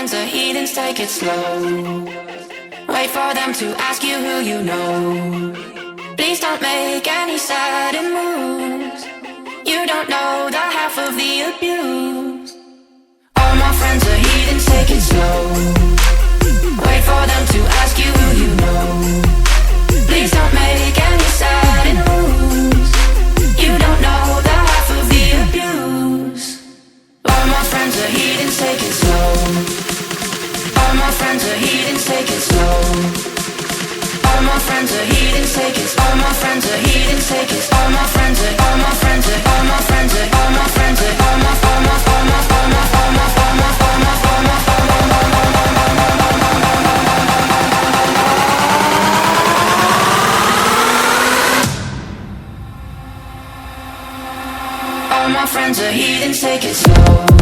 friends are heathens, take it slow. Wait for them to ask you who you know. Please don't make any sudden moves. You don't know the half of the abuse. All my friends are heathens, take it slow. Wait for them to ask you who you know. Please don't make any sudden moves. You don't know the half of the abuse. All my friends are heathens, take it slow. All my friends are heathens, take it slow. All my friends are heathens, take it. All my friends are heathens, take it. All my friends are, all my friends are, all my friends are, all my friends are, all my, all my, all my, all my, all my, all my, all my, all my, all my. All my friends are heathens, take it slow.